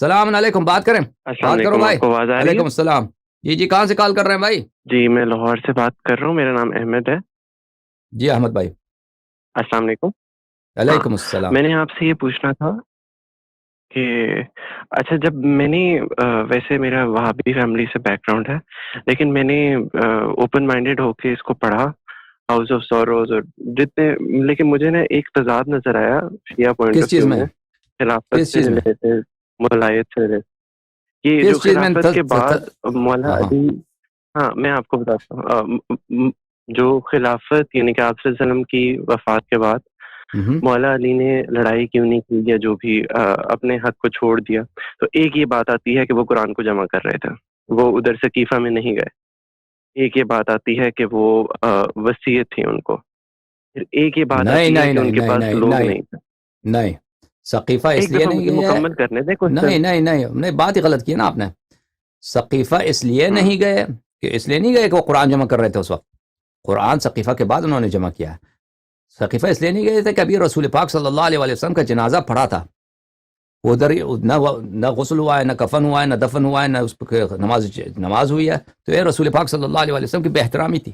السلام علیکم، بات کریں، السلام بات کرو علیکم، بھائی. آپ کو آواز آ رہی وعلیکم ہے؟ السلام. جی کہاں سے کال کر رہے ہیں بھائی؟ جی میں لاہور سے بات کر رہا ہوں، میرا نام احمد ہے. جی احمد بھائی. السلام علیکم. وعلیکم السلام. میں نے آپ سے یہ پوچھنا تھا کہ اچھا، جب میں نے ویسے میرا وہابی فیملی سے بیک گراؤنڈ ہے، لیکن میں نے اوپن مائنڈیڈ ہو کے اس کو پڑھا، ہاؤس آف سوروز اور جتنے، لیکن مجھے نا ایک تضاد نظر آیا شیعہ پوائنٹ کس آف چیز ویو میں؟ میں، خلافت کس سے چیز میں؟ ریلیٹڈ، مولایت سے ریلیٹڈ. یہ جو کس چیز میں خلافت کے بعد مولا ہاں علی، ہاں میں آپ کو بتاتا ہوں، جو خلافت یعنی کہ آپ صلی اللہ علیہ وسلم کی وفات کے بعد مولا علی نے لڑائی کیوں نہیں کی یا جو بھی اپنے حق کو چھوڑ دیا، تو ایک یہ بات آتی ہے کہ وہ قرآن کو جمع کر رہے تھے، وہ ادھر سے کیفا میں نہیں گئے. ایک یہ بات آتی ہے کہ وہ وصیت تھی ان کو. پھر ایک یہ بات نہیں آتی ہے نہیں کہ ان نہیں کے نہیں پاس نہیں لوگ نہیں نہیں تھے. نہیں. ثقیفہ اس ایک لیے دفعہ نہیں مجھے گئے. مکمل کرنے دیں نہیں کوشچن. نہیں نہیں نہیں، بات ہی غلط کی نا آپ نے. ثقیفہ اس لیے نہیں گئے کہ اس لیے نہیں گئے کہ وہ قرآن جمع کر رہے تھے اس وقت. قرآن ثقیفہ کے بعد انہوں نے جمع کیا ہے. ثقیفہ اس لیے نہیں گئے تھے کہ ابھی رسول پاک صلی اللہ علیہ وسلم کا جنازہ پڑھا تھا. ادھر نہ غسل ہوا ہے، نہ کفن ہوا ہے، نہ دفن ہوا ہے، نہ اس پہ نماز ہوئی ہے. تو یہ رسول پاک صلی اللہ علیہ وسلم کی بے احترامی تھی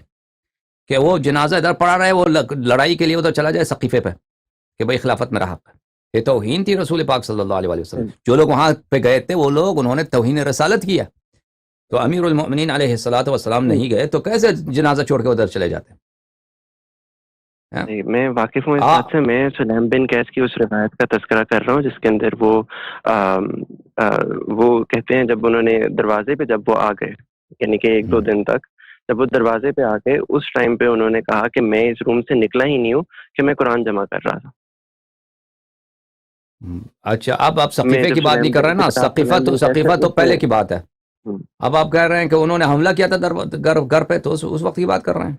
کہ وہ جنازہ ادھر پڑھا رہے، وہ لڑائی کے لیے ادھر چلا جائے ثقیفے پہ کہ بھائی خلافت میں رہا. یہ توہین تھی رسول پاک صلی اللہ علیہ وسلم. جو لوگ وہاں پہ گئے تھے وہ لوگ، انہوں نے توہین رسالت کیا. تو امیر المؤمنین علیہ الصلوۃ والسلام نہیں گئے تو کیسے جنازہ چھوڑ کے ادھر چلے جاتے ہیں؟ میں واقف ہوں اس بات سے. میں سلیم بن قیس کی اس روایت کا تذکرہ کر رہا ہوں جس کے اندر وہ کہتے ہیں جب انہوں نے دروازے پہ جب وہ آ گئے، یعنی کہ 1-2 دن تک جب وہ دروازے پہ آ گئے، اس ٹائم پہ انہوں نے کہا کہ میں اس روم سے نکلا ہی نہیں ہوں کہ میں قرآن جمع کر رہا تھا. اچھا، اب آپ ثقیفے کی بات نہیں کر رہے ہیں نا. ثقیفہ تو پہلے کی بات ہے. اب آپ کہہ رہے ہیں کہ انہوں نے حملہ کیا تھا گھر پہ، تو اس وقت کی بات کر رہے ہیں.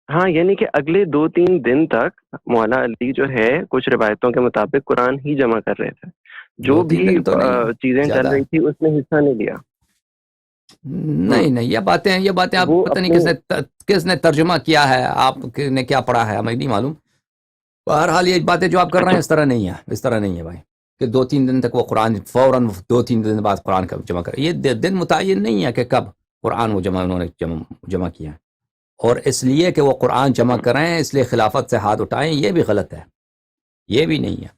ہاں، یعنی کہ اگلے 2-3 دن تک مولا علی جو ہے کچھ روایتوں کے مطابق قرآن ہی جمع کر رہے تھے. جو 2-3 بھی دن تو نہیں، چیزیں چل زیادہ ہے. رہی تھی اس میں حصہ نہیں لیا. نہیں یہ باتیں آپ وہ پتہ نہیں اپنے کس نے ترجمہ کیا ہے، آپ نے کیا پڑھا ہے، ہمیں نہیں معلوم. بہرحال یہ باتیں جو آپ کر رہے ہیں اس طرح نہیں ہے بھائی کہ 2-3 دن تک وہ قرآن فوراً 2-3 دن بعد قرآن کا جمع کر. یہ دن متعین نہیں ہے کہ کب قرآن وہ انہوں نے جمع کیا ہے. اور اس لیے کہ وہ قرآن جمع کریں اس لیے خلافت سے ہاتھ اٹھائیں، یہ بھی غلط ہے، یہ بھی نہیں ہے.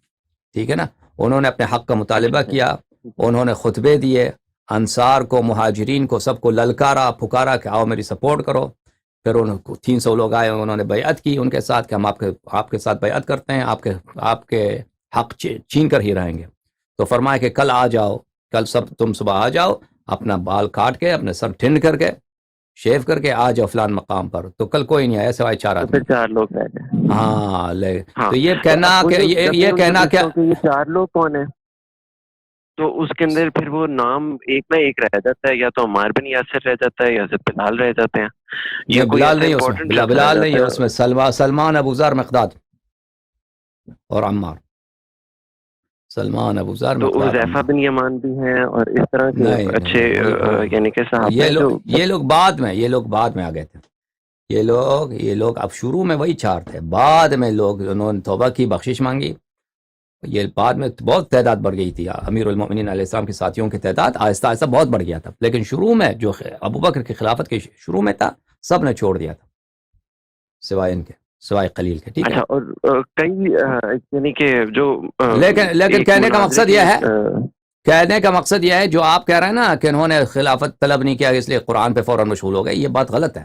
ٹھیک ہے نا. انہوں نے اپنے حق کا مطالبہ کیا، انہوں نے خطبے دیے، انصار کو، مہاجرین کو، سب کو للکارا پھکارا کہ آؤ میری سپورٹ کرو. پھر 300 لوگ آئے، انہوں نے بیعت کی ان کے ساتھ کہ ہم آپ کے ساتھ بیعت کرتے ہیں، آپ کے حق چھین کر ہی رہیں گے. تو فرمایا کہ کل آ جاؤ، کل تم صبح آ جاؤ، اپنا بال کاٹ کے، اپنے سر ٹھنڈ کر کے، شیو کر کے آ جاؤ فلان مقام پر. تو کل کوئی نہیں آیا سوائے 4 آدمی. پھر 4 لوگ رہ گئے. ہاں تو یہ تو کہنا اب وہ کہ جب میں یہ ان سے کہنا کہ پوچھتا ہوں کہ یہ 4 لوگ کون ہیں، تو اس کے اندر پھر وہ نام ایک نہ ایک رہ جاتا ہے، یا تو عمار بن یاسر رہ جاتا ہے یا حضرت بلال رہ جاتے ہیں، یا کوئی بلال ایسا نہیں ہے اس میں، امپورٹنٹ شخص رہ بلال نہیں جاتا ہے ہے. اس میں، سلمان، ابو ذر، مقداد اور عمار. سلمان، ابو ذر، تو مقداد، حذیفہ عمار. بن یمان بھی ہیں اور اس طرح کے اچھے نہیں یعنی کہ صحابہ ہیں جو یہ لوگ بعد میں آ گئے تھے. یہ لوگ اب شروع میں وہی 4 تھے، بعد میں انہوں نے توبہ کی، بخشش مانگی. یہ بعد میں بہت تعداد بڑھ گئی تھی. امیر المؤمنین علیہ السلام کے ساتھیوں کی تعداد آہستہ آہستہ بہت بڑھ گیا تھا، لیکن شروع میں جو ابو بکر کی خلافت کے شروع میں تھا سب نے چھوڑ دیا تھا سوائے قلیل کے. ٹھیک ہے. اچھا. اور کئی یعنی کہ جو لیکن ایک کہنے کا مناظرے مقصد کی یہ ہے جو آپ کہہ رہے ہیں نا کہ انہوں نے خلافت طلب نہیں کیا اس لیے قرآن پہ فوراً مشغول ہو گئے. یہ بات غلط ہے،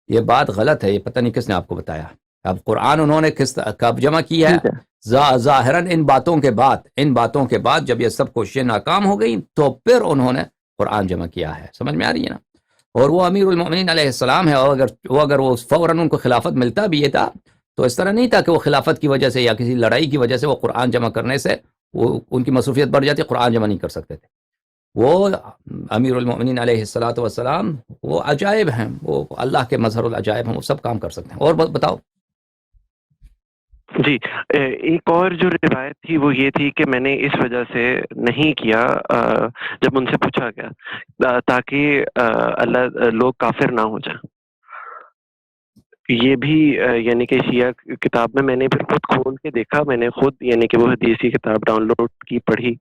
یہ بات غلط ہے. یہ پتہ نہیں کس نے آپ کو بتایا. اب قرآن انہوں نے کب جمع کیا ہے؟ ظاہراً ان باتوں کے بعد جب یہ سب کوششیں ناکام ہو گئی تو پھر انہوں نے قرآن جمع کیا ہے. سمجھ میں آ رہی ہے نا. اور وہ امیر المؤمنین علیہ السلام ہے، اور اگر وہ فوراً ان کو خلافت ملتا بھی یہ تھا تو اس طرح نہیں تھا کہ وہ خلافت کی وجہ سے یا کسی لڑائی کی وجہ سے وہ قرآن جمع کرنے سے وہ ان کی مصروفیت بڑھ جاتی، قرآن جمع نہیں کر سکتے تھے. وہ امیر المؤمنین علیہ الصلوۃ والسلام وہ عجائب ہیں، وہ اللہ کے مظہر العجائب ہیں، وہ سب کام کر سکتے ہیں. اور بتاؤ. جی. ایک اور جو روایت تھی وہ یہ تھی کہ میں نے اس وجہ سے نہیں کیا جب ان سے پوچھا گیا تاکہ لوگ کافر نہ ہو جائیں. یہ بھی یعنی کہ شیعہ کتاب میں نے پھر خود کھول کے دیکھا، میں نے خود یعنی کہ وہ حدیثی کتاب ڈاؤن لوڈ کی پڑھی،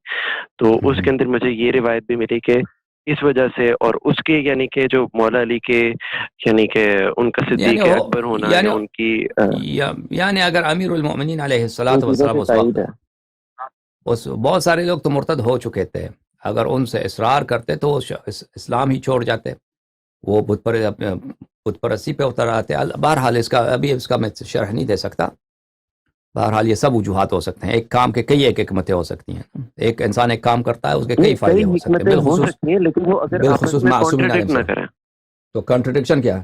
تو اس کے اندر مجھے یہ روایت بھی ملی کہ اس وجہ سے، اور اس کے یعنی کہ جو مولا علی کے یعنی کہ ان کا صدیق اکبر ہونا یا ان کی یعنی اگر امیر المؤمنین علیہ الصلوۃ والسلام اس وقت بہت سارے لوگ تو مرتد ہو چکے تھے، اگر ان سے اصرار کرتے تو اسلام ہی چھوڑ جاتے، وہ بت پرستی پہ اتر آتے۔ بہرحال اس کا میں شرح نہیں دے سکتا، بہرحال یہ سب وجوہات ہو سکتے ہیں، ایک کام کے کئی ایک حکمتیں ہو سکتی ہیں، ایک انسان ایک کام کرتا ہے اس کے کئی فائدے ہو سکتے ہیں، بالخصوص معصومین علیہ السلام۔ تو کنٹرڈکشن کیا ہے؟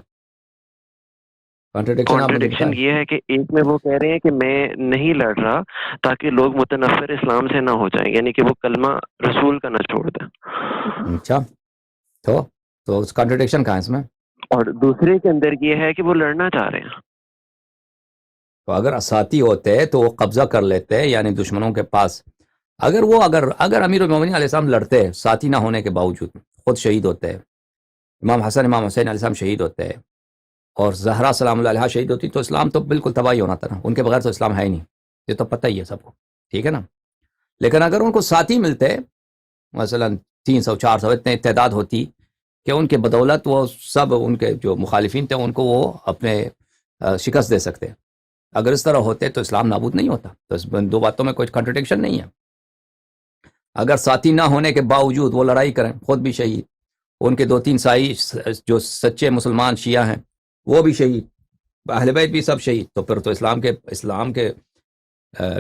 کنٹرڈکشن یہ ہے کہ ایک میں وہ کہہ رہے ہیں کہ میں نہیں لڑ رہا تاکہ لوگ متنفر اسلام سے نہ ہو جائیں، یعنی کہ وہ کلمہ رسول کا نہ چھوڑ دیں۔ اچھا، تو اس کنٹرڈکشن کہاں ہے اس میں؟ اور دوسرے کے اندر یہ ہے کہ وہ لڑنا چاہ رہے ہیں۔ تو اگر اساتی ہوتے تو وہ قبضہ کر لیتے، یعنی دشمنوں کے پاس اگر امیر المومنین علیہ السلام لڑتے ساتھی نہ ہونے کے باوجود، خود شہید ہوتے، امام حسن امام حسین علیہ السلام شہید ہوتے اور زہرا سلام اللہ علیہا شہید ہوتی، تو اسلام تو بالکل تباہی ہونا تھا نا، ان کے بغیر تو اسلام ہے ہی نہیں، یہ تو پتہ ہی ہے سب کو، ٹھیک ہے نا۔ لیکن اگر ان کو ساتھی ملتے، مثلا 300 400 اتنے تعداد ہوتی کہ ان کے بدولت وہ سب ان کے جو مخالفین تھے ان کو وہ اپنے شکست دے سکتے، اگر اس طرح ہوتے تو اسلام نابود نہیں ہوتا۔ تو اس دو باتوں میں کوئی کنٹرڈکشن نہیں ہے۔ اگر ساتھی نہ ہونے کے باوجود وہ لڑائی کریں، خود بھی شہید، ان کے 2-3 سائی جو سچے مسلمان شیعہ ہیں وہ بھی شہید، اہل بیت بھی سب شہید، تو پھر تو اسلام کے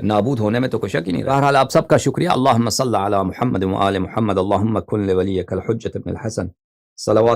نابود ہونے میں تو کوئی شک ہی نہیں۔ بہرحال آپ سب کا شکریہ۔ اللہم صلی علی محمد و آل محمد، اللہم کن لولیک الحجۃ ابن الحسن، صلوات